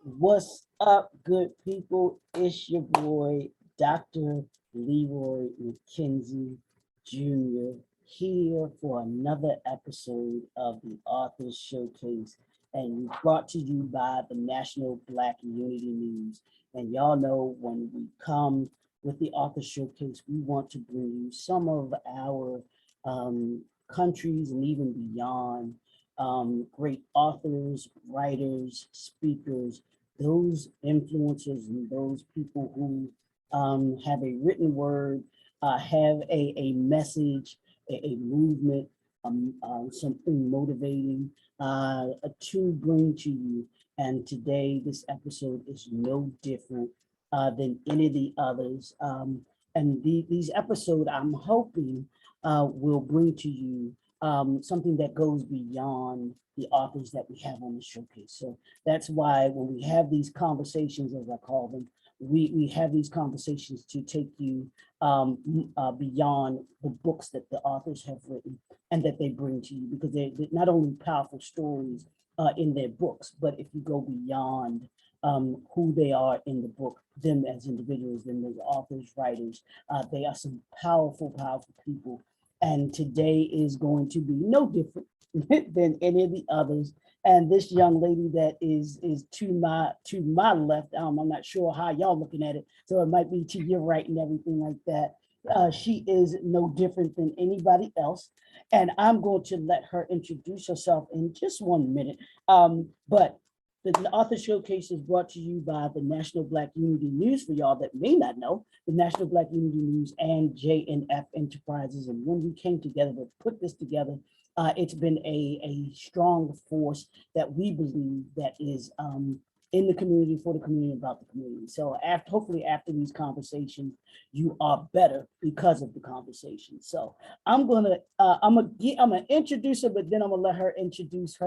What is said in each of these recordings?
What's up, good people? It's your boy, Dr. Leroy McKenzie Jr., here for another episode of the Authors Showcase, and brought to you by the National Black Unity News. And y'all know when we come with the Authors Showcase, we want to bring you some of our countries and even beyond great authors, writers, speakers, those influencers and those people who have a written word, have a message, a movement, something motivating to bring to you. And today, this episode is no different than any of the others. These episodes, I'm hoping, will bring to you something that goes beyond the authors that we have on the showcase. So that's why when we have these conversations, as I call them, we have these conversations to take you beyond the books that the authors have written and that they bring to you, because they're not only powerful stories in their books, but if you go beyond who they are in the book, them as individuals, them as authors, writers, they are some powerful, powerful people. And today is going to be no different than any of the others. And this young lady that is to my left, I'm not sure how y'all looking at it, so it might be to your right and everything like that. She is no different than anybody else, and I'm going to let her introduce herself in just 1 minute. But the Author Showcase is brought to you by the National Black Unity News. For y'all that may not know, the National Black Unity News and J&F Enterprises. And when we came together to put this together, it's been a strong force that we believe that is in the community, for the community, about the community. So hopefully after these conversations, you are better because of the conversation. So I'm gonna introduce her, but then I'm gonna let her introduce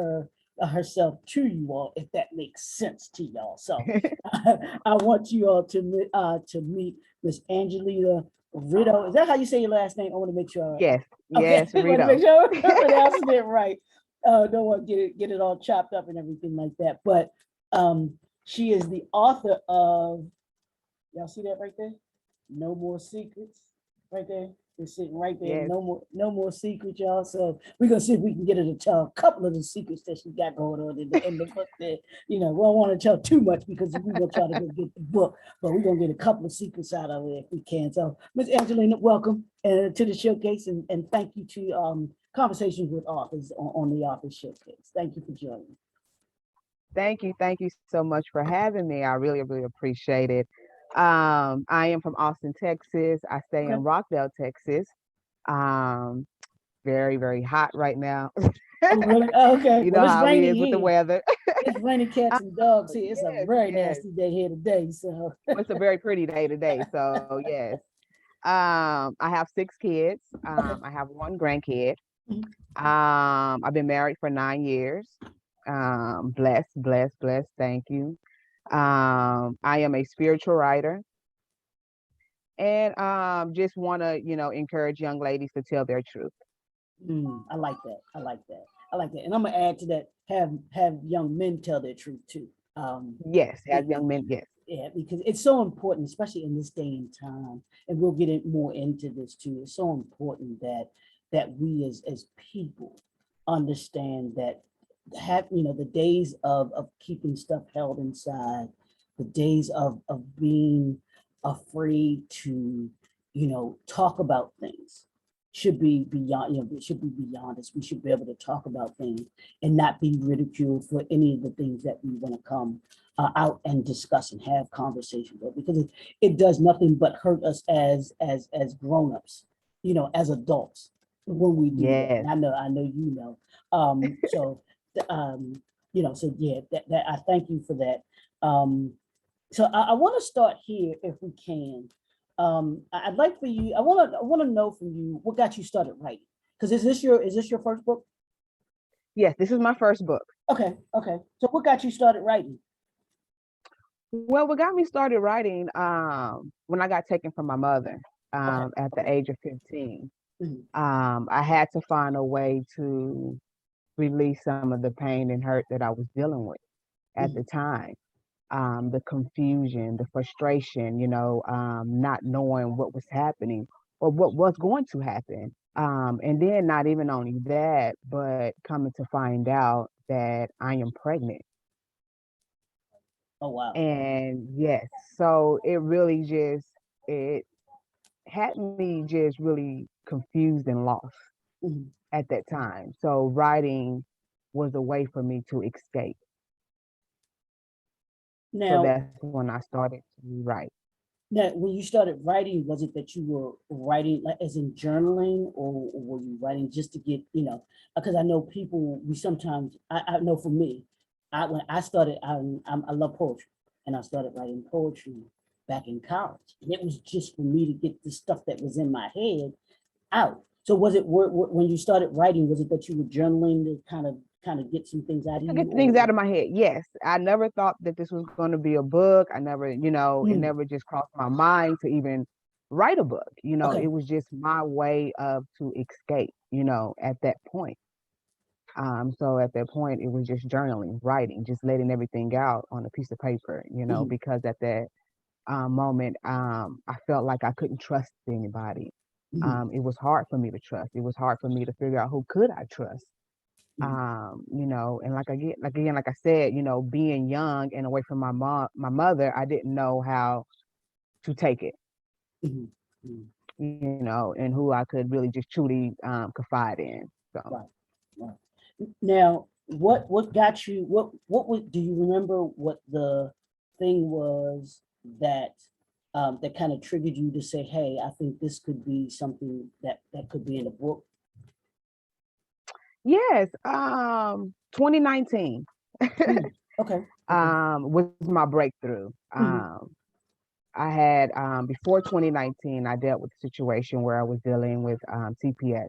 herself to you all, if that makes sense to y'all. So I want you all to meet Miss Angelina Rideaux. Is that how you say your last name? I want to make sure. Yes, Okay, yes, I want to Rito. make sure I'm pronouncing it right. Don't want to get it all chopped up and everything like that. But she is the author of, y'all see that right there? No More Secrets, right there. It's sitting right there. Yes. No more secrets, y'all. So we're gonna see if we can get her to tell a couple of the secrets that she got going on in the book. There, we don't want to tell too much because we're gonna try to go get the book, but we're gonna get a couple of secrets out of it if we can. So, Miss Angelina, welcome to the showcase, and thank you to Conversations with Authors on the Author Showcase. Thank you for joining. Thank you so much for having me. I really, really appreciate it. I am from Austin, Texas. I stay Okay. in Rockdale, Texas. Um, Very, very hot right now. Oh, really? Oh, okay. You Well, know it's how it raining is with the here. weather. It's raining cats and dogs here. It's a Yes, very yes. nasty day here today. So, Well, it's a very pretty day today. So yes. I have 6 kids. okay. I have one grandkid. Mhm. I've been married for 9 years. Blessed, blessed, blessed. Thank you. I am a spiritual writer and just want to, encourage young ladies to tell their truth. I like that. I like that. I like that. And I'm gonna add to that. Have young men tell their truth too. Yes, as It, young men, yes. yeah, because it's so important, especially in this day and time. And we'll get it more into this too. It's so important that we as people understand that the days of keeping stuff held inside, the days of being afraid to talk about things should be beyond. It should be beyond us. We should be able to talk about things and not be ridiculed for any of the things that we want to come out and discuss and have conversations with, because it does nothing but hurt us as grown-ups, as adults, when we do that. Yes. And I know so so yeah, that I thank you for that. um so I want to start here if we can. I'd like for you, I want to know from you what got you started writing, because is this your first book? Yes, this is my first book. Okay, so what got you started writing? Well, what got me started writing, when I got taken from my mother, Okay. at the Okay. age of 15. Mhm. I had to find a way to release some of the pain and hurt that I was dealing with at the Mhm. time. the confusion, the frustration, not knowing what was happening or what was going to happen. And then not even only that, but coming to find out that I am pregnant. Oh, wow. And yes, so it really just it had me just really confused and lost Mhm. at that time. So writing was a way for me to escape. So Now, that's when I started to write. now, when you started writing, was it that you were writing like as in journaling, or were you writing just to get, because I know people, we sometimes, I know for me, when I started, I love poetry, and I started writing poetry back in college. And it was just for me to get the stuff that was in my head out. So was it when you started writing, was it that you were journaling to kind of get some things out of To you, get things or? out of my head, yes. I never thought that this was going to be a book. I never, it Mm, never just crossed my mind to even write a book. It okay. was just my way of to escape, at that point. So at that point, it was just journaling, writing, just letting everything out on a piece of paper, Mhm, because at that moment, I felt like I couldn't trust anybody. mhm, It was hard for me to trust. It was hard for me to figure out who could I trust. mhm, And like I said, being young and away from my mother, I didn't know how to take it, mhm, mhm. and who I could really just truly confide in. So Right, right. Now, what got you? Do you remember what the thing was that that kind of triggered you to say, "Hey, I think this could be something that could be in a book." yes, 2019 Mm, okay, okay. was my breakthrough. Mhm, I had before 2019, I dealt with a situation where I was dealing with CPS.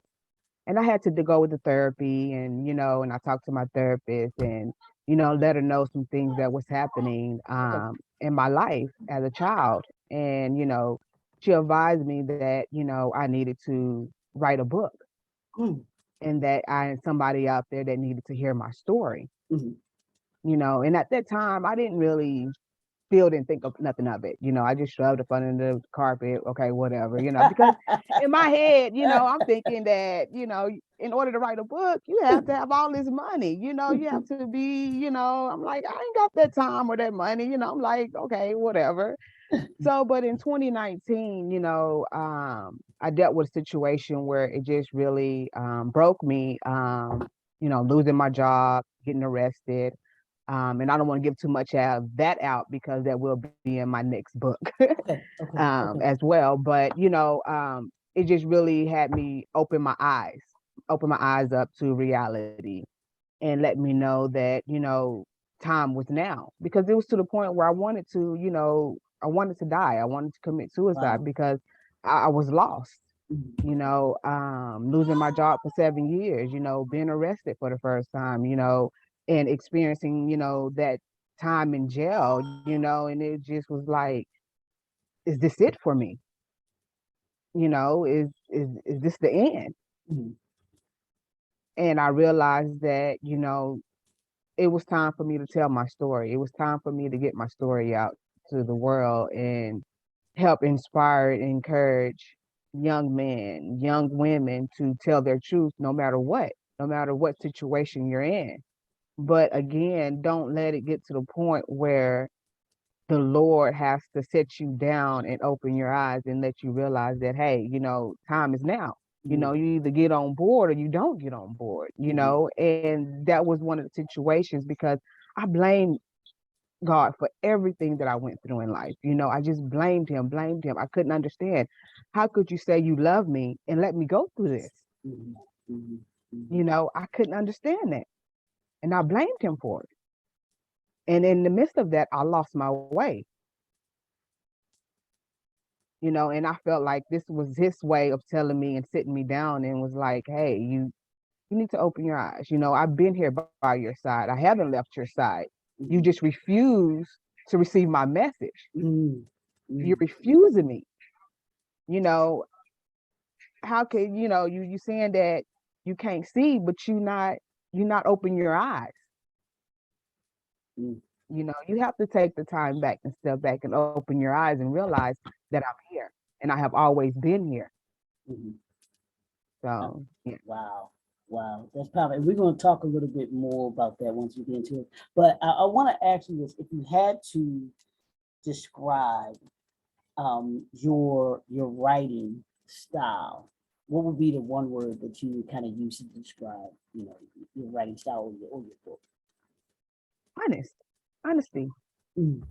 And I had to go with the therapy, and I talked to my therapist, and let her know some things that was happening okay. in my life as a child. And she advised me that I needed to write a book, Mm, and that I had somebody out there that needed to hear my story. mhm. And at that time I didn't really still didn't think of nothing of it. I just shoved it under the carpet. Okay, whatever, because in my head, I'm thinking that, in order to write a book, you have to have all this money. You have to be, I'm like, I ain't got that time or that money. I'm like, okay, whatever. So, but in 2019, I dealt with a situation where it just really broke me, losing my job, getting arrested. And I don't want to give too much of that out because that will be in my next book Okay, okay, okay. as well. But it just really had me open my eyes up to reality, and let me know that time was now, because it was to the point where I wanted to die. I wanted to commit suicide Wow. because I was lost. Mhm, Losing my job for 7 years, being arrested for the first time, and experiencing, that time in jail, and it just was like, is this it for me? Is this the end? mhm. And I realized that, it was time for me to tell my story. It was time for me to get my story out to the world and help inspire and encourage young men, young women to tell their truth no matter what situation you're in. But again, don't let it get to the point where the Lord has to set you down and open your eyes and let you realize that, hey, time is now. Mhm, You either get on board or you don't get on board, mhm, and that was one of the situations because I blamed God for everything that I went through in life. I just blamed him. I couldn't understand. How could you say you love me and let me go through this? mhm, mhm, mhm. I couldn't understand that. And I blamed him for it. And in the midst of that, I lost my way, and I felt like this was his way of telling me and sitting me down and was like, hey, you need to open your eyes. I've been here by your side. I haven't left your side. You Mhm, just refuse to receive my message. mhm, You're mhm. refusing me. You know, how could you saying that you can't see, but you're not open your eyes. You know, you have to take the time back and step back and open your eyes and realize that I'm here and I have always been here. Mhm. Uh, So yeah. Wow. Wow. That's powerful. And we're going to talk a little bit more about that once we get into it. But I want to ask you this. If you had to describe your writing style, what would be the one word that you would kind of use to describe, your writing style or your book? Honest, honesty, Mm.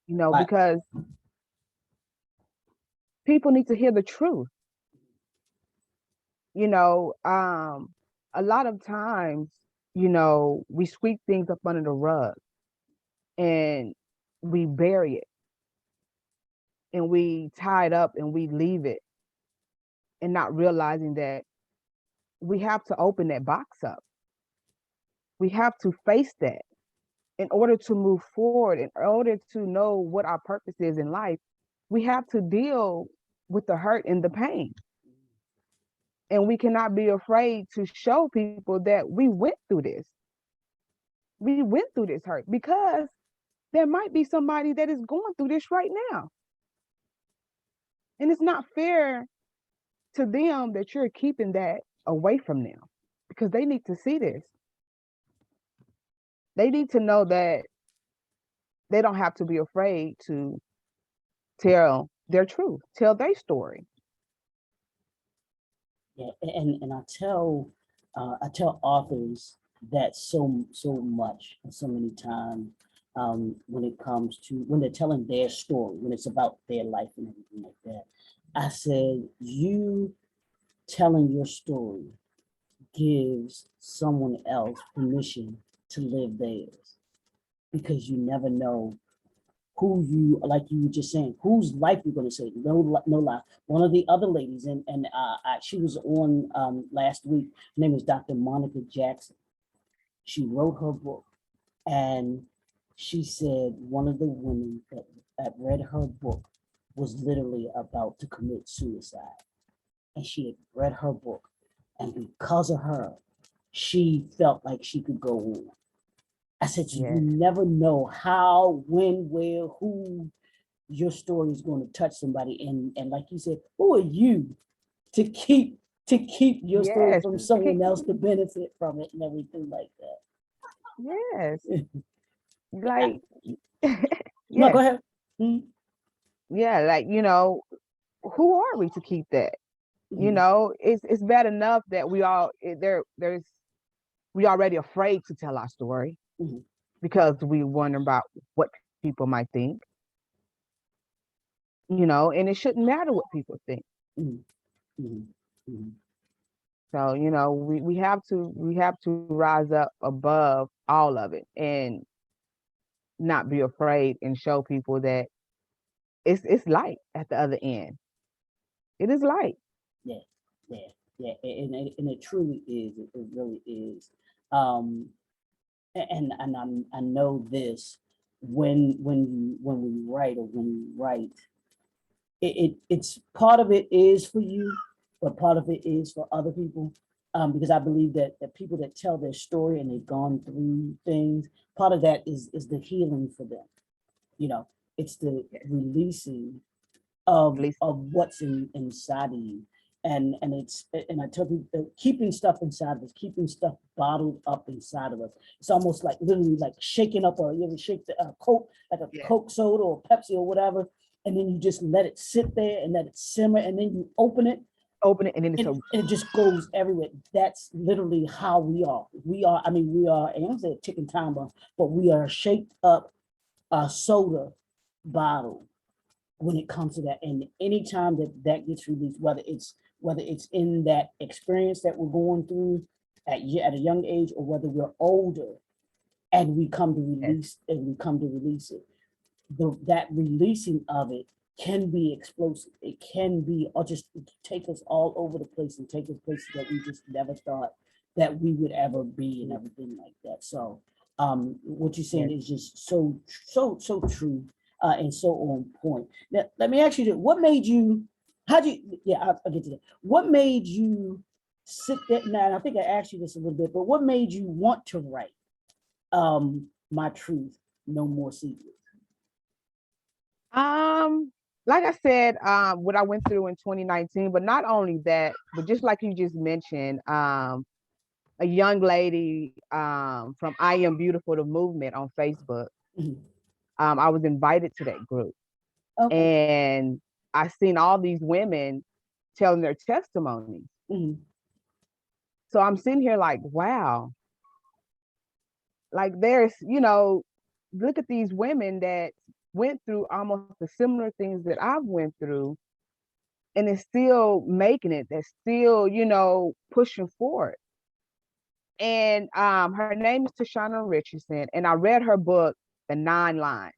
you know, Right. because people need to hear the truth. You know, a lot of times, you know, we sweep things up under the rug and we bury it and we tie it up and we leave it and not realizing that we have to open that box up. We have to face that in order to move forward, in order to know what our purpose is in life. We have to deal with the hurt and the pain. And we cannot be afraid to show people that we went through this. We went through this hurt because there might be somebody that is going through this right now. And it's not fair to them that you're keeping that away from them because they need to see this. They need to know that they don't have to be afraid to tell their truth, tell their story. Yeah, and I tell authors that so much and so many times, when it comes to when they're telling their story, when it's about their life and everything like that. I said, you telling your story gives someone else permission to live theirs, because you never know who you, like you were just saying, whose life you're going to save. No lie. One of the other ladies, she was on last week. Her name is Dr. Monica Jackson. She wrote her book, and she said one of the women that read her book was literally about to commit suicide, and she had read her book, and because of her, she felt like she could go on. I said, so you Yes, never know how, when, where, who your story is going to touch somebody. And like you said, who are you to keep your story yes, from someone else to benefit from it and everything like yes. that? Like, No, go yes, ahead. Mhm, yeah, like, you know, who are we to keep that? You mhm, know, it's bad enough that there's we already afraid to tell our story mhm, because we wonder about what people might think, you know, and it shouldn't matter what people think. mhm, mhm, mhm. So, you know, we have to rise up above all of it and not be afraid and show people that it's light at the other end. It is light. Yeah, yeah, yeah. And it truly is. It really is. Um, I know this, when we write, or when you write, it's part of it is for you, but part of it is for other people. Because I believe that people that tell their story and they've gone through things, part of that is the healing for them. You know, it's the Yes, releasing at least of what's inside of you. And I tell people that keeping stuff inside of us, keeping stuff bottled up inside of us. It's almost like literally like shaking up, or you ever shake the Coke, like a yeah, Coke soda or Pepsi or whatever, and then you just let it sit there and let it simmer, and then you open it, open it and then it's and a it just goes everywhere. That's literally how we are. We are, I mean, we are, and I don't say a ticking time bomb, but we are shaped up a soda bottle when it comes to that. And anytime that gets released, whether it's in that experience that we're going through at a young age, or whether we're older and yes, we come to release it, that releasing of it can be explosive. It can be, or just take us all over the place and take us places that we just never thought that we would ever be, and everything like that. So what you're saying yes. is just so true, and so on point. Now, let me ask you this. What made you, how'd you, yeah, I'll get to that. What made you sit there? Now, I think I asked you this a little bit, but what made you want to write? My Truth, No More Secrets? Like I said, what I went through in 2019, but not only that, but just like you just mentioned, a young lady from I Am Beautiful, the movement on Facebook. Mhm. I was invited to that group, Okay. and I seen all these women telling their testimonies. Mhm. So I'm sitting here like, wow, like there's, look at these women that went through almost the similar things that I've went through, and it's still making it. They're still, pushing forward. And her name is Tashana Richardson, and I read her book, The Nine Line.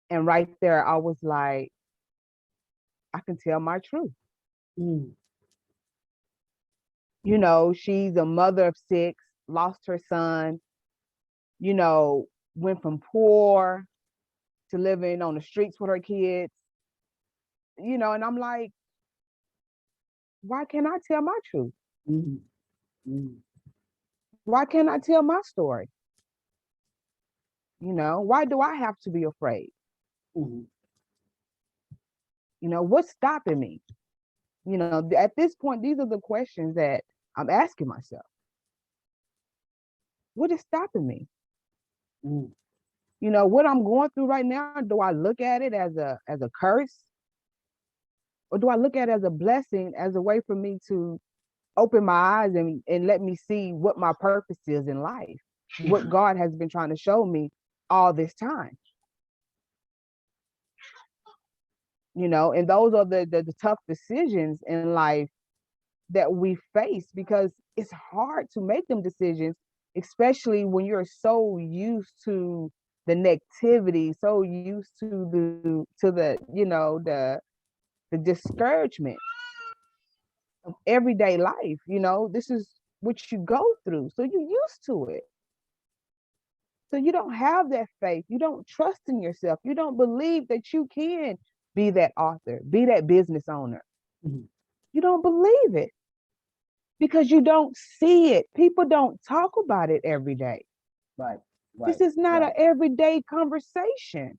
And right there, I was like, I can tell my truth. Mm. She's a mother of six, lost her son, you know, went from poor to living on the streets with her kids, and I'm like, why can't I tell my truth? Mhm. Mhm. Why can't I tell my story? Why do I have to be afraid? Mhm. What's stopping me? At this point, these are the questions that I'm asking myself. What is stopping me? Mhm. What I'm going through right now, do I look at it as a curse? Or do I look at it as a blessing, as a way for me to open my eyes and let me see what my purpose is in life, what God has been trying to show me all this time? And those are the tough decisions in life that we face, because it's hard to make them decisions, especially when you're so used to the negativity, so used to the discouragement of everyday life. This is what you go through, so you're used to it. So you don't have that faith. You don't trust in yourself. You don't believe that you can be that author, be that business owner. Mhm. You don't believe it because you don't see it. People don't talk about it every day. Right. This Right. is not an Right. everyday conversation.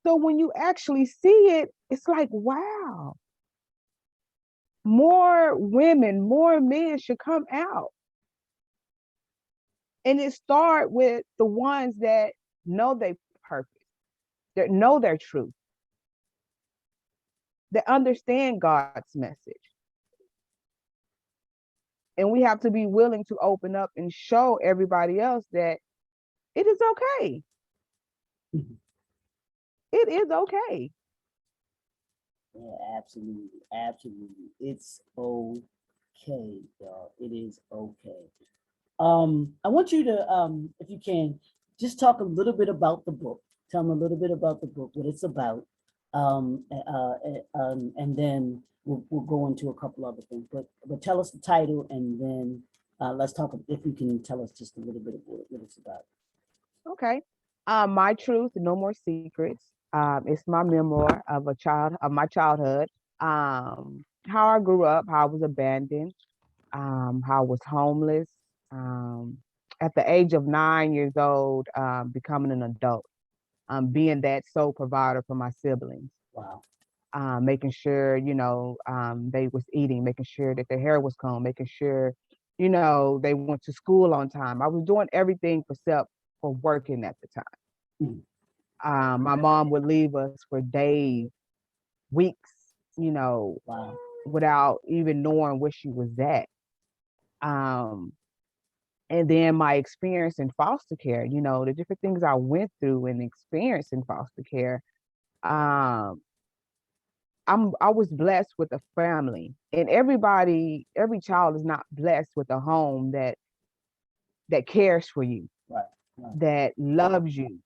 So when you actually see it, it's like, wow, more women, more men should come out. And it start with the ones that know their purpose, that know their truth, that understand God's message. And we have to be willing to open up and show everybody else that it is okay. Mhm. It is okay. Yeah, absolutely. Absolutely. It's okay, y'all. It is okay. I want you to, if you can, just talk a little bit about the book. Tell me a little bit about the book, what it's about, and then we'll go into a couple other things. But tell us the title, and then let's talk. If you can tell us just a little bit of what it's about. Okay. My truth, no more secrets. It's my memoir of my childhood. How I grew up, how I was abandoned, how I was homeless. Um, at the age of 9 years old, becoming an adult, being that sole provider for my siblings, Wow. making sure, they was eating, making sure that their hair was combed, making sure, they went to school on time. I was doing everything except for working at the time. Mhm. My mom would leave us for days, weeks, you know, Wow. without even knowing where she was at. Um, and then my experience in foster care, the different things I went through and experienced in foster care. Um, I was blessed with a family, and every child is not blessed with a home that cares for you, Right. Right. that loves you,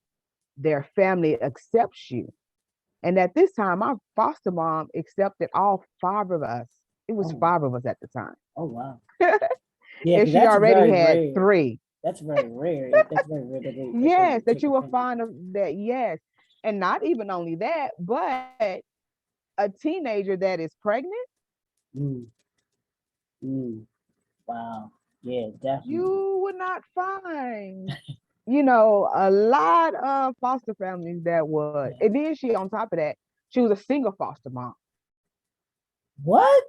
their family accepts you. And at this time, my foster mom accepted all five of us. It was Oh. five of us at the time. Oh, wow. Yeah, And because she that's already very had rare. three. That's very rare. That's very rare that they Yes, that take you a will family. find that, yes. And not even only that, but a teenager that is pregnant. Mm. Mm. Wow. Yeah, definitely. You would not find, you know, a lot of foster families that would. Yeah. And then she, on top of that, she was a single foster mom. What?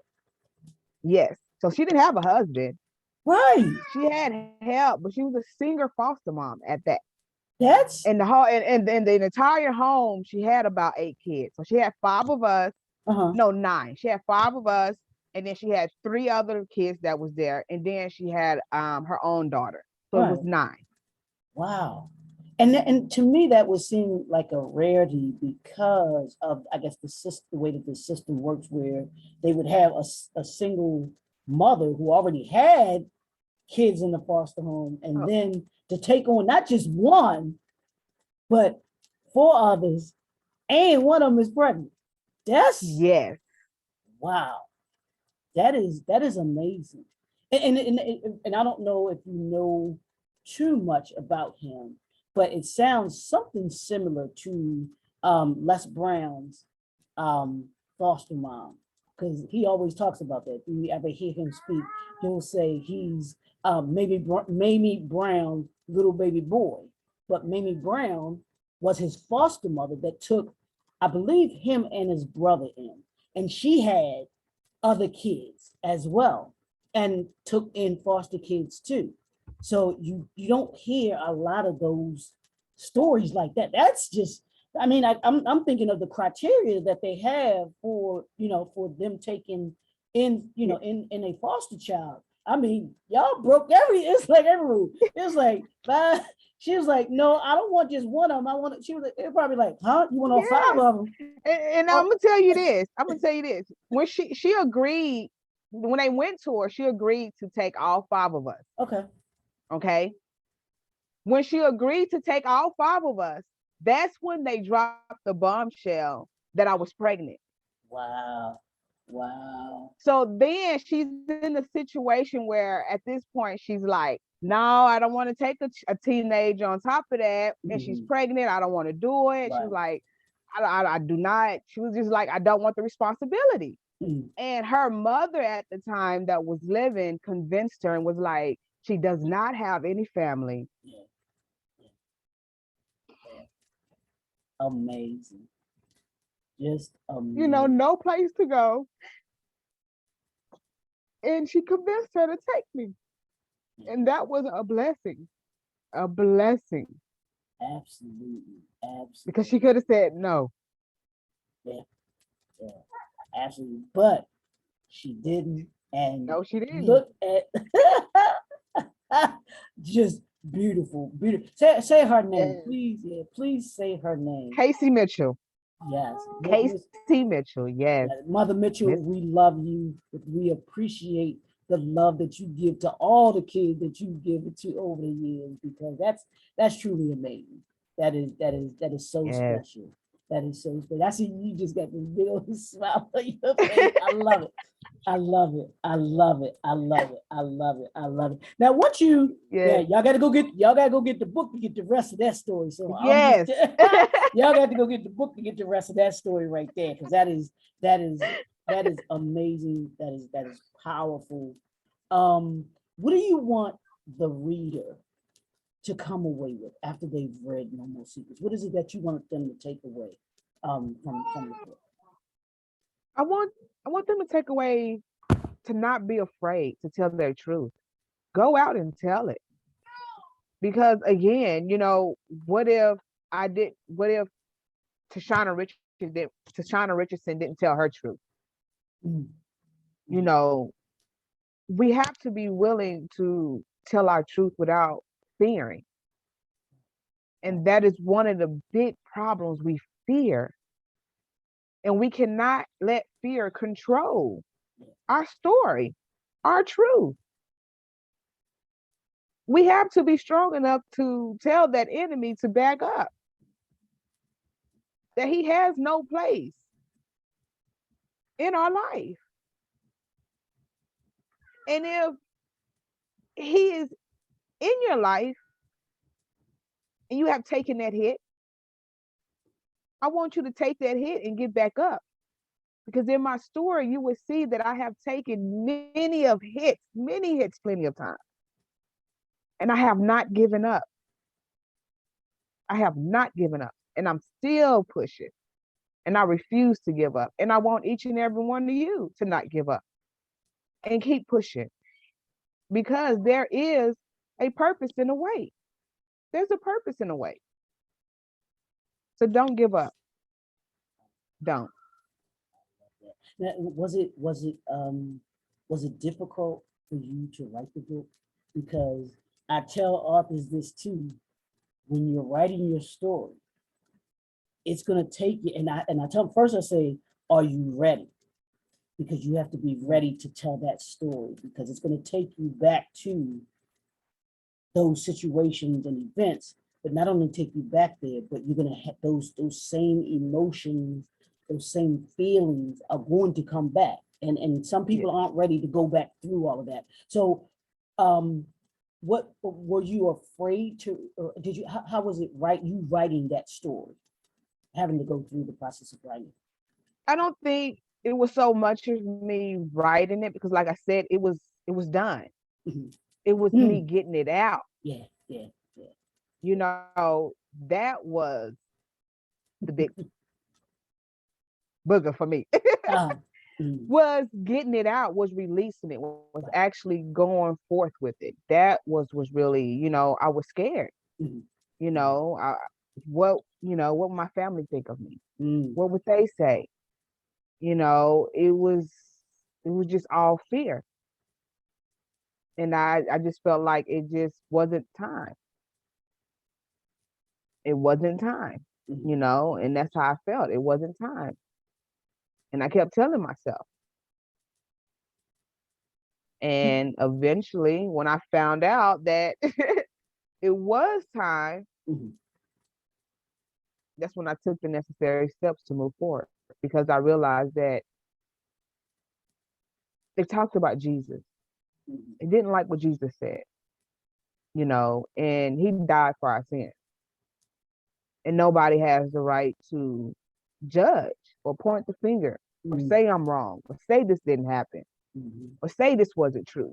Yes. So she didn't have a husband. Right. She had help, but she was a single foster mom at that. That's And the whole and the entire home, she had about 8 kids. So she had 5 of us, uh-huh. no, 9. She had 5 of us, and then she had 3 other kids that was there, and then she had her own daughter. So it was Right. 9. Wow. And to me that would seem like a rarity because of, I guess, the system, the way that the system works, where they would have a single mother who already had kids in the foster home, and Oh, then to take on not just one, but 4 others, and one of them is pregnant. That's yes. wow. That is amazing. And I don't know if you know too much about him, but it sounds something similar to Les Brown's um, foster mom, because he always talks about that. If you ever hear him speak, he'll say he's Mamie Brown's little baby boy, but Mamie Brown was his foster mother that took, I believe, him and his brother in, and she had other kids as well, and took in foster kids too. So you don't hear a lot of those stories like that. That's just, I mean, I'm thinking of the criteria that they have for, for them taking in, in a foster child. I mean, y'all broke it's like every rule. It's like she was like, no, I don't want just one of them. I want, she was like, they're probably like, huh? You want all 5 Yes. of them? And I'm Oh, gonna tell you this. I'm gonna tell you this. When she agreed, when they went to her, she agreed to take all 5 of us. okay. Okay. When she agreed to take all 5 of us, that's when they dropped the bombshell that I was pregnant. Wow. Wow. So then she's in a situation where at this point she's like, no, I don't want to take a teenager on top of that. And she's Mhm. pregnant. I don't want to do it. She was Right. like, I do not. She was just like, I don't want the responsibility. Mhm. And her mother at the time that was living convinced her and was like, she does not have any family. Yeah. Yeah. Yeah. Amazing. Just You know, amazing. no place to go. And she convinced her to take me. Yeah. And that was a blessing, Absolutely. because she Absolutely. could have said no. Yeah. Yeah. Absolutely. But she didn't. And No, she didn't. look at just beautiful. Beautiful. Say her name, Yes. please. Yeah, please say her name. Casey Mitchell. Yes. Casey Mitchell. Yes. Yeah, Mother Miss. Mitchell, we love you. We appreciate the love that you give to all the kids that you give it to over the years, because that's truly amazing. That is so Yes. special. That is so special. I see you just got this big old smile on your face. I love it. I love it. I love it. I love it. I love it. I love it. Now, what you, yeah, Yes. y'all gotta go get the book to get the rest of that story. So I'm just Yes. y'all got to go get the book to get the rest of that story right there, because that is that is amazing. That is powerful. What do you want the reader to come away with after they've read No More Secrets? What is it that you want them to take away from the book? I want I want them to take away to not be afraid to tell their truth. Go out and tell it. Because again, you know, what if Tashana Richardson Tashana Richardson didn't tell her truth? Mm, You mm, know, we have to be willing to tell our truth without fearing. right. And that is one of the big problems. We fear, and we cannot let fear control Yeah, our story, our truth. We have to be strong enough to tell that enemy to back up, that he has no place in our life. And if he is in your life and you have taken that hit, I want you to take that hit and get back up. Because in my story, you will see that I have taken many hits, plenty of times. And I have not given up. I have not given up. And I'm still pushing. And I refuse to give up. And I want each and every one of you to not give up and keep pushing, because there is a purpose in the wait. There's a purpose in the wait. So don't give up. Don't. Now, was it difficult for you to write the book? Because I tell authors this too, when you're writing your story, it's gonna take you, and I tell them first, I say, are you ready? Because you have to be ready to tell that story, because it's gonna take you back to those situations and events, but not only take you back there, but you're gonna have those same emotions, those same feelings are going to come back. And some people aren't ready to go back through all of that. So what were you afraid to, or did you, how was it you writing that story, having to go through the process of writing? I don't think it was so much of me writing it, because like I said, it was done. Mhm. It was me getting it out. Yeah, yeah, yeah. You know, that was the big booger for me. Was getting it out, was releasing it, was actually going forth with it. That was really, I was scared. Mhm. You know, what would my family think of me? Mm. What would they say? It was just all fear. And I just felt like it just wasn't time. It wasn't time, Mhm. and that's how I felt. It wasn't time. And I kept telling myself. And eventually, when I found out that it was time, Mhm. that's when I took the necessary steps to move forward, because I realized that they talked about Jesus. Mhm. They didn't like what Jesus said, and he died for our sins. And nobody has the right to judge or point the finger or Mhm. say I'm wrong or say this didn't happen Mhm. or say this wasn't true.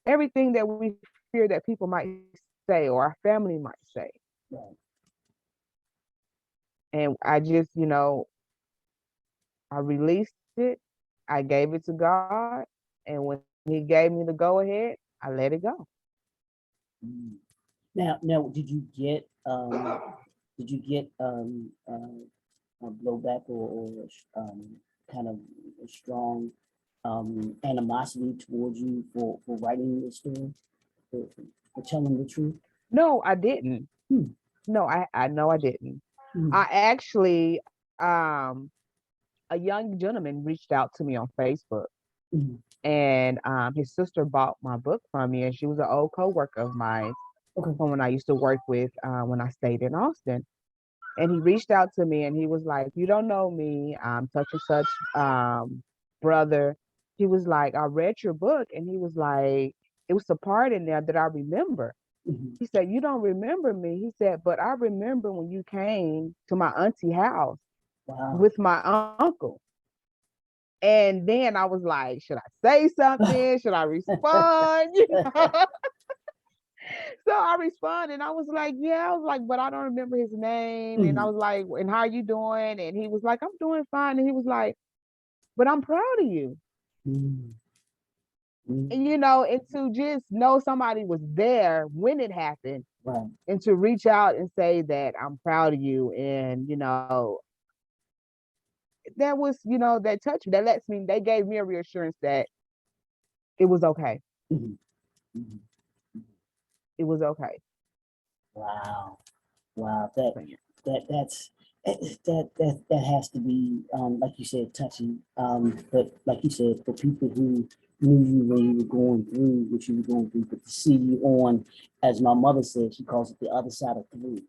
Everything that we fear that people might say or our family might say. Right. And I just, I released it. I gave it to God. And when he gave me the go ahead, I let it go. Mm. Now, did you get a blowback, or kind of a strong animosity towards you for writing this story, for telling the truth? No, I didn't. Hmm. No, I know I didn't. Hmm. I actually, a young gentleman reached out to me on Facebook, Hmm. and his sister bought my book from me, and she was an old coworker of mine Okay. from when I used to work with when I stayed in Austin. And he reached out to me and he was like, "You don't know me, I'm such and such brother." He was like, "I read your book," and he was like, "It was a part in there that I remember." Hmm. He said, "You don't remember me." He said, "But I remember when you came to my auntie house Wow. with my uncle." And then I was like, should I say something? Should I respond? So I responded and I was like, yeah, I was like, but I don't remember his name. And I Mhm. was like, and how are you doing? And he was like, I'm doing fine. And he was like, but I'm proud of you. Mhm. And Mhm. and to just know somebody was there when it happened, Right. and to reach out and say that I'm proud of you. And that was, that touched me. That lets me, they gave me a reassurance that it was okay. Mhm. Mhm. It was okay. Wow. Wow. So, yeah. That's that has to be, like you said, touching. But like you said, for people who knew you when you were going through what you were going through, but to see you on, as my mother said, she calls it the other side of three.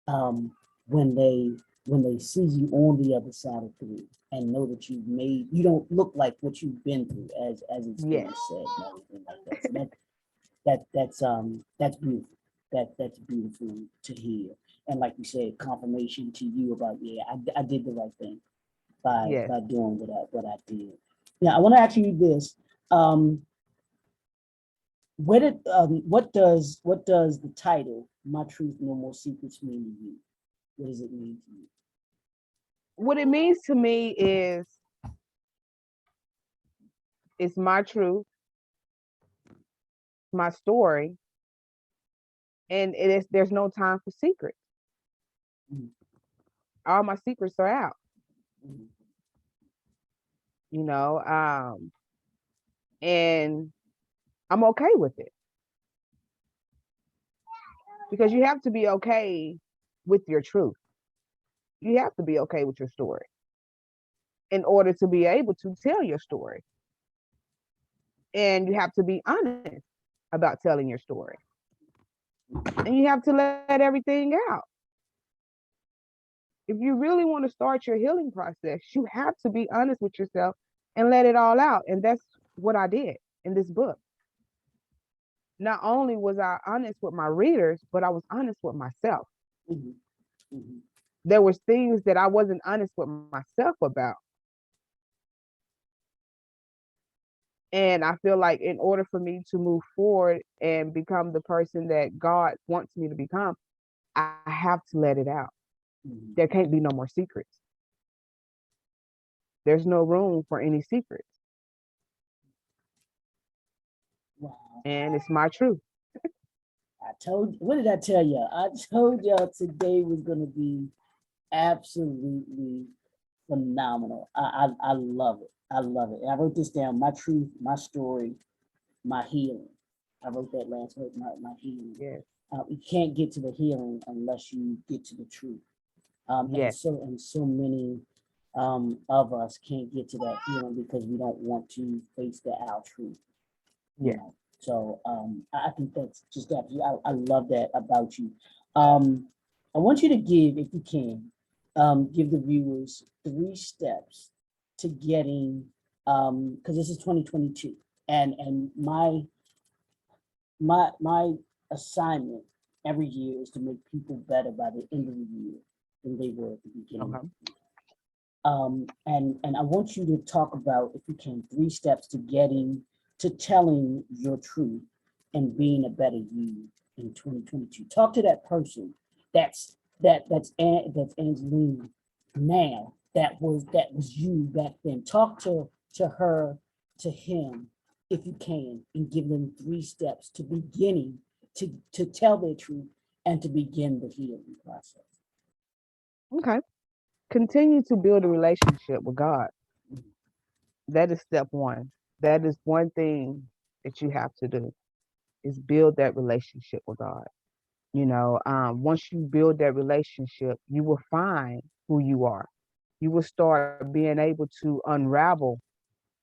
Um, when they see you on the other side of three and know that you don't look like what you've been through, as it's being Yes. said and everything like that. So that's beautiful. That's beautiful to hear. And like you said, confirmation to you about, yeah, I did the right thing Yes. by doing what I did. Yeah, I want to ask you this. Um, What does the title "My Truth, No More Secrets" mean to you? What does it mean to you? What it means to me is it's my truth, my story, and there's no time for secrets. Mm, All my secrets are out, mm, you know, and I'm okay with it because you have to be okay with your truth. You have to be okay with your story in order to be able to tell your story. And you have to be honest about telling your story. And you have to let everything out. If you really want to start your healing process, you have to be honest with yourself and let it all out. And that's what I did in this book. Not only was I honest with my readers, but I was honest with myself. mhm, mhm. There was things that I wasn't honest with myself about. And I feel like in order for me to move forward and become the person that God wants me to become, I have to let it out. Mhm. There can't be no more secrets. There's no room for any secrets. Wow. And it's my truth. What did I tell you? I told y'all today was going to be absolutely phenomenal. I love it. I love it. And I wrote this down: my truth, my story, my healing. I wrote that last word, my healing. Yes. You can't get to the healing unless you get to the truth. And Yes. so many of us can't get to that healing because we don't want to face our truth. You Yes. know. So I think that's just absolutely. I love that about you. Um, I want you to give, if you can, give the viewers 3 steps to getting, because this is 2022, and my assignment every year is to make people better by the end of the year than they were at the beginning of Okay. the year. And I want you to talk about, if you can, 3 steps to getting to telling your truth and being a better you in 2022. Talk to that person that's Angelina now. That was you back then. Talk to her, to him, if you can, and give them 3 steps to beginning to tell their truth and to begin the healing process. Okay. Continue to build a relationship with God. That is step one. That is one thing that you have to do is build that relationship with God. Once you build that relationship, you will find who you are. You will start being able to unravel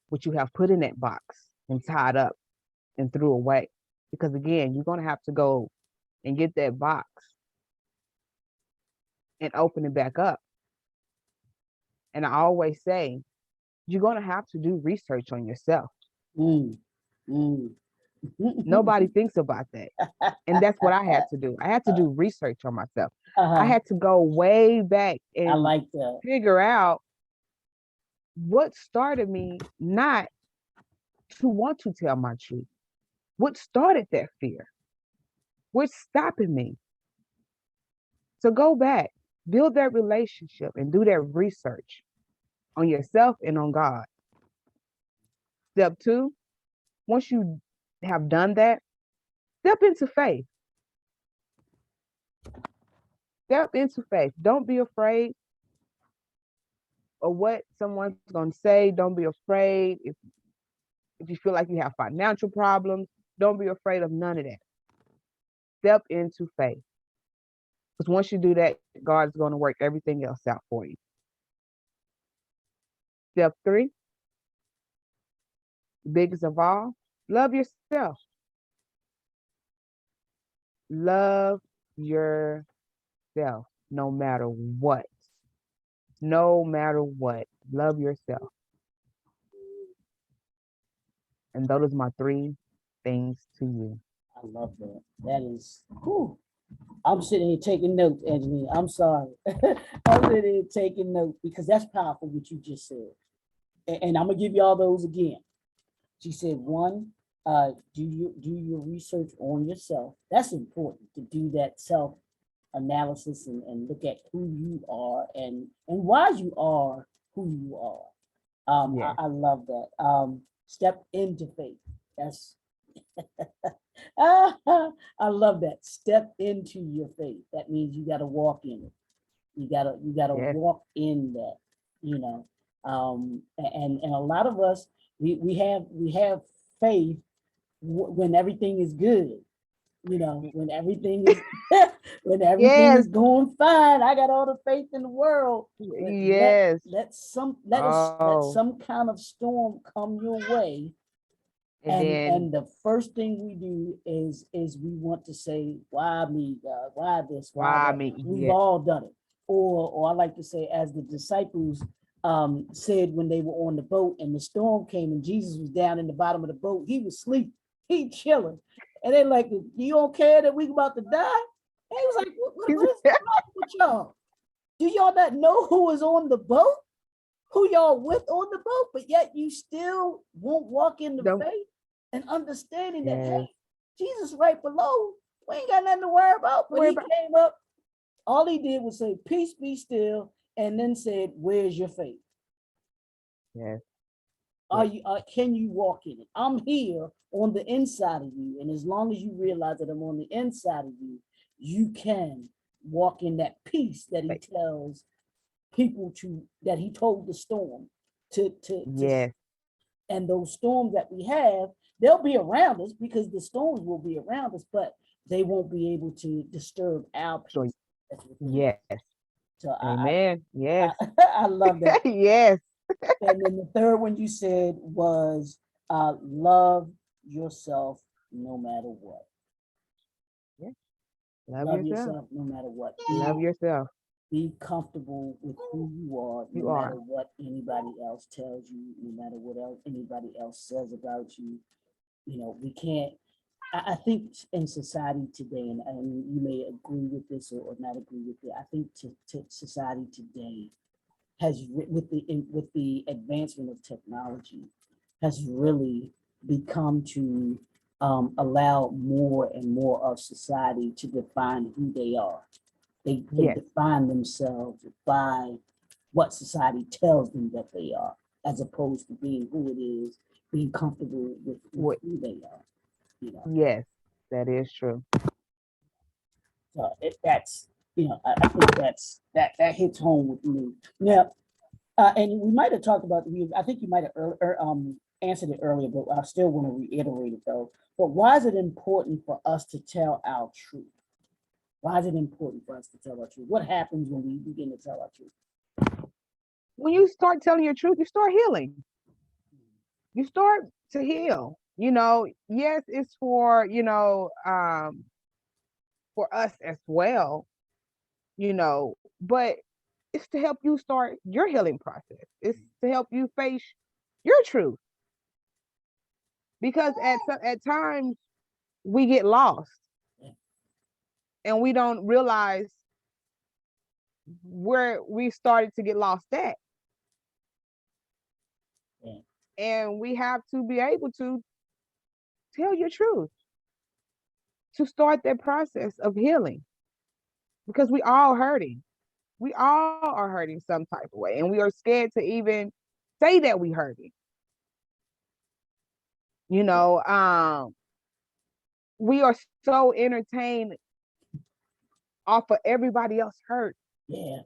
what you have put in that box and tied up and threw away. Because again, you're going to have to go and get that box and open it back up. And I always say, you're going to have to do research on yourself. Mm, mm. Nobody thinks about that. And that's what I had to do. I had to do research on myself. I Uh-huh. had to go way back I and like that. figure out what started me not to want to tell my truth. What started that fear? What's stopping me? So go back, build that relationship and do that research on yourself and on God. Step two, once you have done that, step into faith. Step into faith. Don't be afraid of what someone's going to say. Don't be afraid if you feel like you have financial problems. Don't be afraid of none of that. Step into faith. Because once you do that, God's going to work everything else out for you. Step three, biggest of all, love yourself. Love yourself no matter what. No matter what. Love yourself. And those are my 3 things to you. I love that. That is, whew. I'm sitting here taking notes, Angelina. I'm sorry. I'm sitting here taking notes because that's powerful what you just said. And I'm gonna give you all those again. She said, one, Do your research on yourself. That's important to do that self analysis and look at who you are and why you are who you are. Yes. I love that. Step into faith. That's I love that. Step into your faith. That means you got to walk in it. You gotta Yes. walk in that, you know. And a lot of us we have faith when everything is good, when everything is when everything Yes. is going fine. I got all the faith in the world. But let Yes. let some let Oh, some kind of storm come your way, and and then the first thing we do is we want to say, why me, God? Why this? Why why that? me? We've Yeah. all done it. Or I like to say, as the disciples said when they were on the boat and the storm came and Jesus was down in the bottom of the boat, he was asleep, he chilling. And they like, you don't care that we about to die? And he was like, what is the problem with y'all? Do y'all not know who is on the boat? Who y'all with on the boat? But yet you still won't walk in the Don't. faith and understanding that, Yes. hey, Jesus right below. We ain't got nothing to worry about. But Worry he about. came up, all he did was say, peace be still, and then said, where's your faith? Yes. Are you can you walk in it? I'm here on the inside of you. And as long as you realize that I'm on the inside of you, you can walk in that peace that he tells people to, that he told the storm to Yes. and those storms that we have, they'll be around us because the storms will be around us, but they won't be able to disturb our So peace that's within us. yes. So Amen. Yes. I love that. Yes. And then the third one you said was love yourself no matter what. Yes. Love Love yourself. yourself no matter what. Love yourself. Be comfortable with who you are, no You matter are. what anybody else tells you, no matter what else anybody else says about you. We can't. I think in society today, and you may agree with this or not agree with it. I think to society today has with the advancement of technology has really become to allow more and more of society to define who they are. They Yes. define themselves by what society tells them that they are, as opposed to being who it is, being comfortable with What? who they are. You know, Yes. That is true. so that's I think that hits home with me. Now, and we might have talked about I think you might have answered it earlier, but I still want to reiterate it though. But why is it important for us to tell our truth? Why is it important for us to tell our truth? What happens when we begin to tell our truth? When you start telling your truth, you start healing. You start to heal. Yes, it's for us as well, but it's to help you start your healing process. It's to help you face your truth. Because at times we get lost and we don't realize where we started to get lost at. Yeah. And we have to be able to tell your truth to start that process of healing, because we all hurting. We all are hurting some type of way, and we are scared to even say that we hurting. You know, we are so entertained off of everybody else hurt Yeah.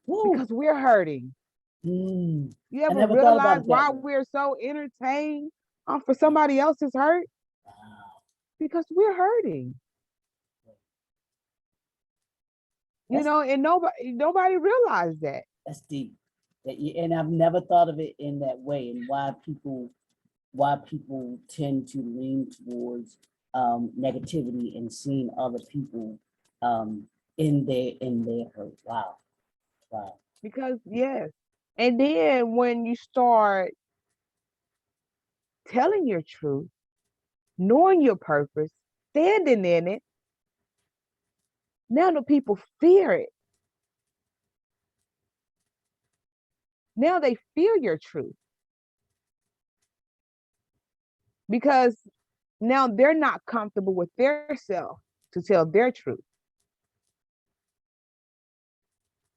Woo. because we're hurting. You I ever never thought about realize it that why way. we're so entertained off of somebody else's hurt? Wow. Because we're hurting. That's And nobody realized that. that's deep. And I've never thought of it in that way, and why people tend to lean towards negativity and seeing other people um, in their hurt. Wow, wow. Because yes. And then when you start telling your truth, knowing your purpose, standing in it, now the people fear it. Now they fear your truth because now they're not comfortable with their self to tell their truth.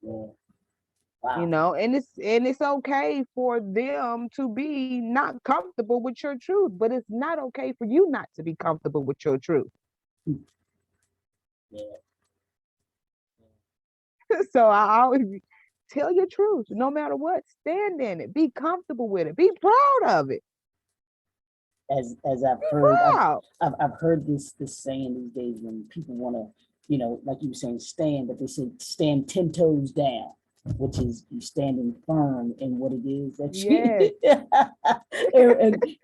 Yeah. You Wow. know, and it's okay for them to be not comfortable with your truth, but it's not okay for you not to be comfortable with your truth. Yeah. So I always tell your truth, no matter what. Stand in it. Be comfortable with it. Be proud of it. As I've Be heard, proud. I've heard this saying these days when people want to, like you were saying, stand, but they say stand 10 toes down, which is you standing firm in what it is that you Yes.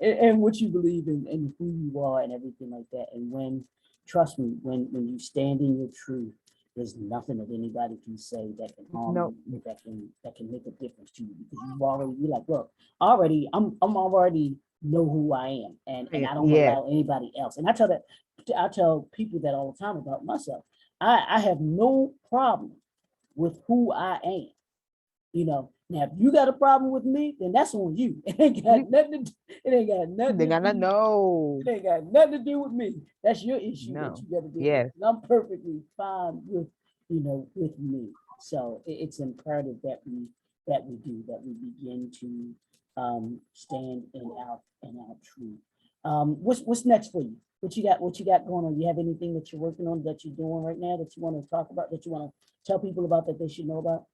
and what you believe in and who you are and everything like that. And trust me, when you stand in your truth, there's nothing that anybody can say that can harm No. you, that can make a difference to you because you're like, look, already I'm already know who I am, and I don't Yes. allow anybody else. And I tell people that all the time about myself. I have no problem with who I am. Now if you got a problem with me, then that's on you. It ain't got nothing. It ain't got nothing They to gotta do. know. It ain't got nothing to do with me. That's your issue that No. you got to deal with. Yes. And I'm perfectly fine with me. So it's imperative that we do that. We begin to stand in our truth. What's next for you? What you got? What you got going on? You have anything that you're working on that you're doing right now that you want to talk about? That you want to tell people about that they should know about?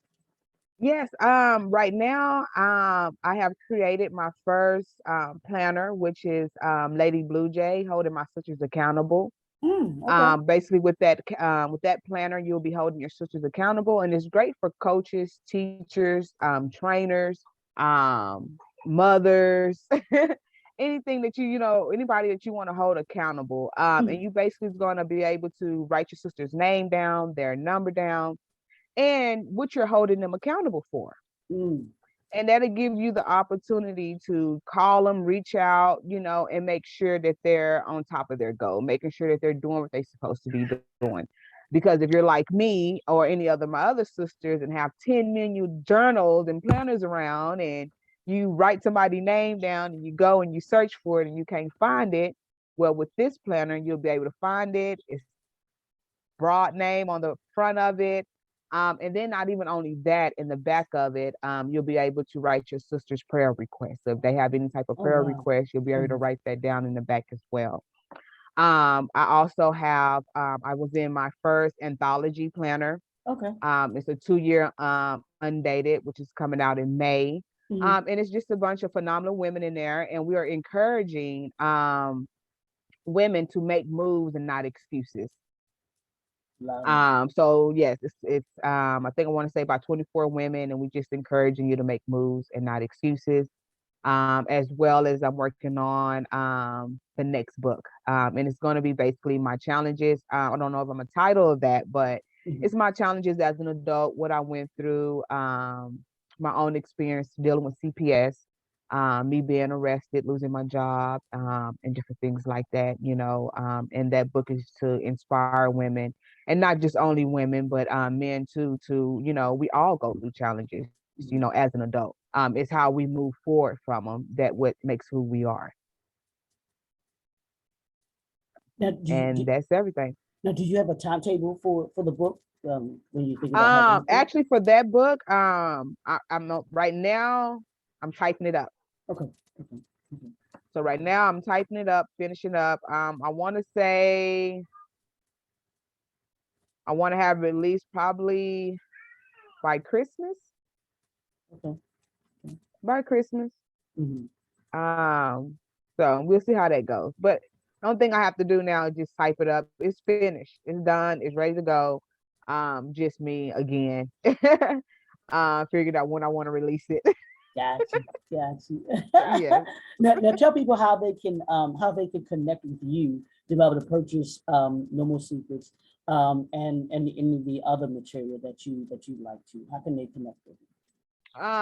Yes, right now, I have created my first planner, which is Lady Blue Jay, holding my sisters accountable. Okay. Basically, with that planner, you'll be holding your sisters accountable, and it's great for coaches, teachers, trainers, mothers, anything that anybody that you want to hold accountable. And you basically is going to be able to write your sister's name down, their number down, and what you're holding them accountable for. Mm. And that'll give you the opportunity to call them, reach out, and make sure that they're on top of their goal, making sure that they're doing what they're supposed to be doing. Because if you're like me or any other my other sisters and have 10 million journals and planners around and you write somebody's name down and you go and you search for it and you can't find it, well, with this planner, you'll be able to find it. It's broad name on the front of it. And then not even only that, in the back of it, you'll be able to write your sister's prayer request. So if they have any type of Oh prayer wow. request, you'll be able to write that down in the back as well. I also have, I was in my first anthology planner. Okay. It's a 2-year undated, which is coming out in May. Mm-hmm. And it's just a bunch of phenomenal women in there. And we are encouraging women to make moves and not excuses. Love it. So yes, it's I think I want to say about 24 women, and we just encouraging you to make moves and not excuses. As well as I'm working on the next book. And it's going to be basically my challenges. I don't know if I'm a title of that, but Mhm. it's my challenges as an adult, what I went through, my own experience dealing with CPS, me being arrested, losing my job, and different things like that. And that book is to inspire women, and not just only women, but men too, we all go through challenges, as an adult. It's how we move forward from them that what makes who we are. Now, do you, And do, that's everything. now, do you have a timetable for the book? When you think about having it? Actually for that book, I'm not right now, I'm typing it up. Okay. Okay. Okay. So right now I'm typing it up, finishing up. I want to say I want to have it released probably by Christmas. Okay. By Christmas. Mhm. Um, so we'll see how that goes. But the only thing I have to do now is just type it up. It's finished. It's done. It's ready to go. Just me again. Figured out when I want to release it. Got you. Got you. Yes. Now tell people how they can connect with you to be able to purchase No More Secrets and any of the other material that you like to. How can they connect with you?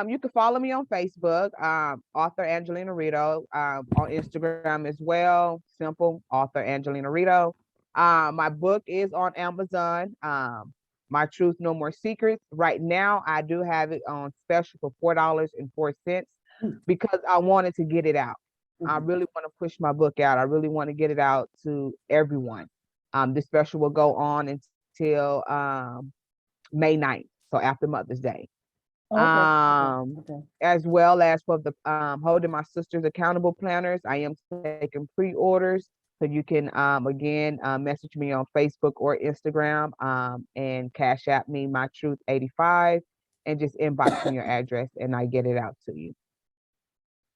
You can follow me on Facebook, author Angelina Rideaux, on Instagram as well. Simple, author Angelina Rideaux. My book is on Amazon. My Truth, No More Secrets. Right now, I do have it on special for $4.04 Hmm. because I wanted to get it out. I Mhm. really want to push my book out. I really want to get it out to everyone. This special will go on until May 9th, so after Mother's Day. Oh, okay, okay, Um, okay. as well as for the holding my sister's accountable planners. I am taking pre-orders. So you can again message me on Facebook or Instagram and cash app me my truth 85 and just inbox me your address and I get it out to you.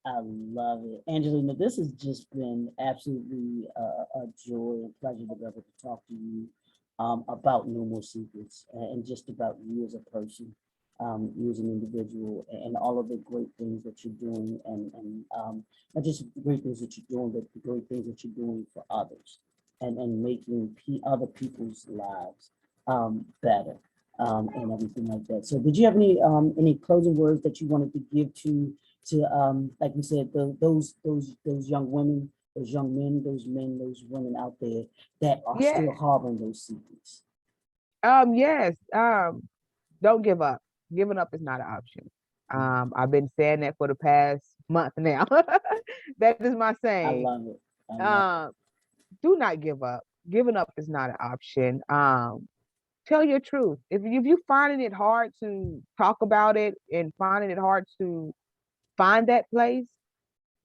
I love it. Angelina, this has just been absolutely a joy and pleasure to be able to talk to you about No More Secrets and just about you as a person, you as an individual, and all of the great things that you're doing, and not just the great things that you're doing, but the great things that you're doing for others and making other people's lives better and everything like that. So, did you have any closing words that you wanted to give to like you said, those young women, those young men, those women out there that are Yeah. still harboring those secrets? Yes. Don't give up. Giving up is not an option. I've been saying that for the past month now. That is my I saying. love it. I love it. Um, do not give up. Giving up is not an option. Tell your truth. If you finding it hard to talk about it and finding it hard to find that place,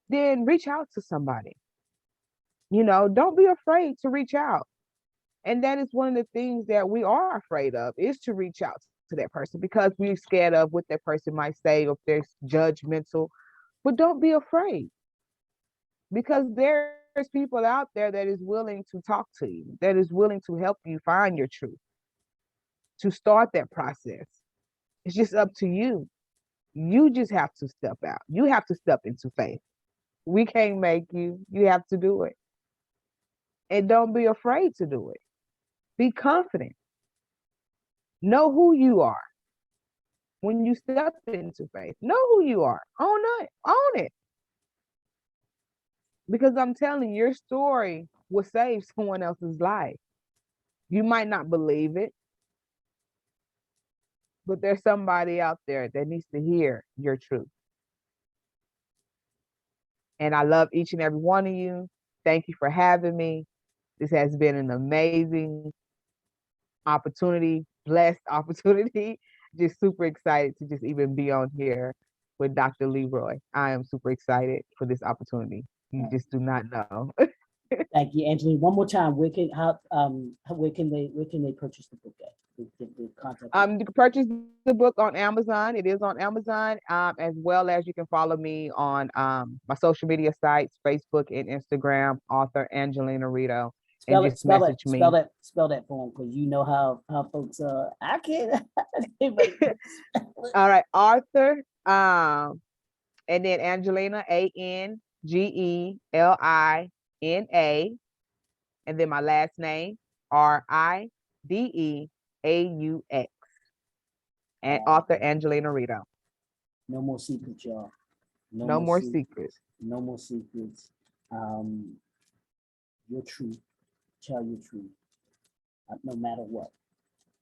then reach out to somebody. Don't be afraid to reach out. And that is one of the things that we are afraid of is to reach out to that person because we're scared of what that person might say or if they're judgmental. But don't be afraid because there's people out there that is willing to talk to you, that is willing to help you find your truth, to start that process. It's just up to you. You just have to step out. You have to step into faith. We can't make you. You have to do it. And don't be afraid to do it. Be confident. Know who you are when you step into faith. Know who you are. Own it. Own it. Because I'm telling you, your story will save someone else's life. You might not believe it, but there's somebody out there that needs to hear your truth. And I love each and every one of you. Thank you for having me. This has been an amazing opportunity, blessed opportunity. Just super excited to just even be on here with Dr. Leroy. I am super excited for this opportunity. You just do not know. Thank you, Angelina. One more time, where can they purchase the book at? The contact. You can purchase the book on Amazon. It is on Amazon, as well as you can follow me on my social media sites, Facebook and Instagram, author Angelina Rideaux, and Spell it, just spell it, message spell me. that, spell that for them, because you know how folks I can't All right, Arthur, and then Angelina, Angelina, and then my last name, Rideaux, and author Angelina Rideaux. no more secrets, y'all. No No more more secrets. secrets. No more secrets. Um, your truth. Tell your truth. No matter what.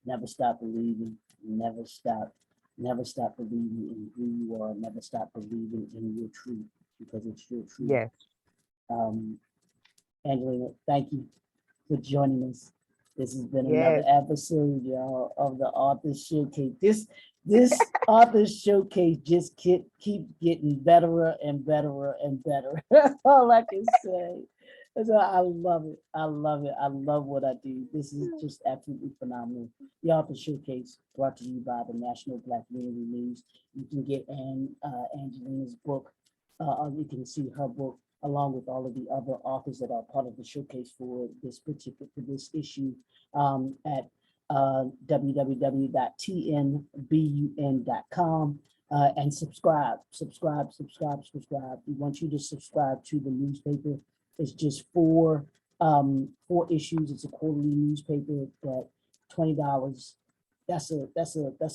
Never stop believing. Never stop believing in who you are. Never stop believing in your truth because it's your truth. Yes. Um, Angelina, thank you for joining us. This has been another Yes. episode, y'all, of the Author Showcase. This Author Showcase just keep getting better and better and better. That's all I can say. So I love it. I love it. I love what I do. This is just absolutely phenomenal. The Author Showcase brought to you by the National Black Unity News. You can get Angelina's book. You can see her book along with all of the other authors that are part of the showcase for this issue at www.tnbun.com and subscribe. We want you to subscribe to the newspaper. It's just four issues. It's a quarterly newspaper that $20. That's a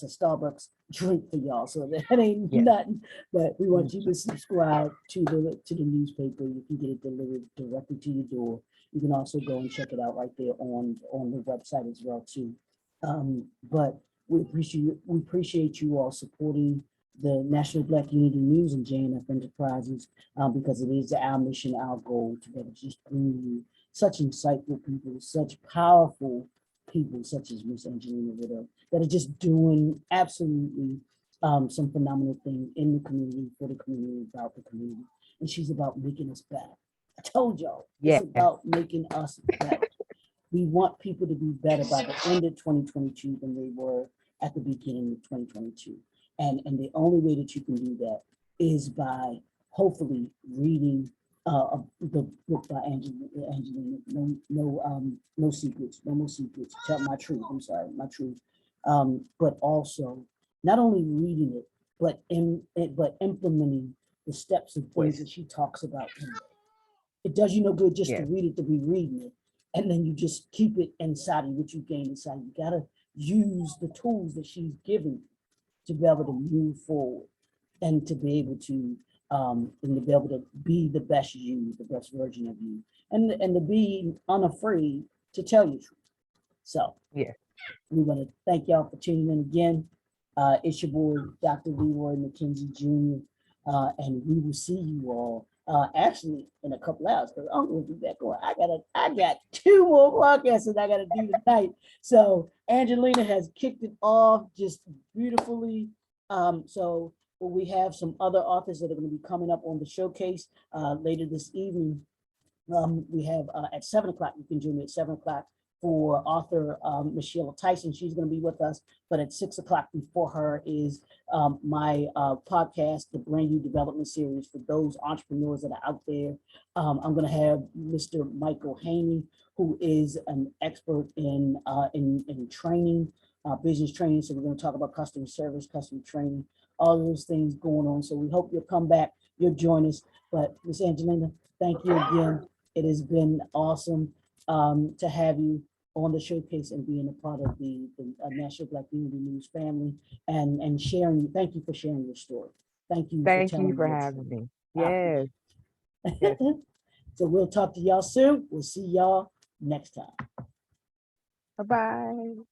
Starbucks drink for y'all. So that ain't Yes. nothing. But we want you to subscribe to the newspaper. You can get it delivered directly to your door. You can also go and check it out right there on the website as well too. But we appreciate you all supporting the National Black Unity News and JNF Enterprises, because it is our mission, our goal to be able to just bring you such insightful people, such powerful people, such as Miss Angelina Rideaux, that are just doing absolutely some phenomenal things in the community, for the community, about the community. And she's about making us better. I told y'all, it's Yes. about making us better. We want people to be better by the end of 2022 than they were at the beginning of 2022. And the only way that you can do that is by hopefully reading the book by Angelina. No secrets, no more secrets. Tell my truth. I'm sorry, my truth. But also not only reading it, but implementing the steps and things that she talks about in it. It does you no good just to Yes. read it, to be reading it, and then you just keep it inside of what you gain inside. You gotta use the tools that she's given you to be able to move forward and to be able to be the best you, the best version of you, and to be unafraid to tell you truth. So Yes. we want to thank y'all for tuning in again. It's your boy, Dr. Leroy McKenzie Jr., and we will see you all actually in a couple hours, because I'm going to be back on. I got 2 more podcasts that I got to do tonight. So Angelina has kicked it off just beautifully. So we have some other authors that are going to be coming up on the showcase later this evening. We have at 7 o'clock, you can join me at 7 o'clock for author Michelle Tyson. She's going to be with us, but at 6 o'clock before her is my podcast, the Brand New Development Series, for those entrepreneurs that are out there. I'm going to have Mr. Michael Haney, who is an expert in training, business training. So we're going to talk about customer service, customer training, all those things going on. So we hope you'll come back, you'll join us. But Miss Angelina, thank you again. It has been awesome to have you on the showcase and being a part of the National Black Unity News family and sharing. Thank you for sharing your story. Thank you Thank for you telling for your having story. me. Yes. Yes. So we'll talk to y'all soon. We'll see y'all next time. Bye-bye.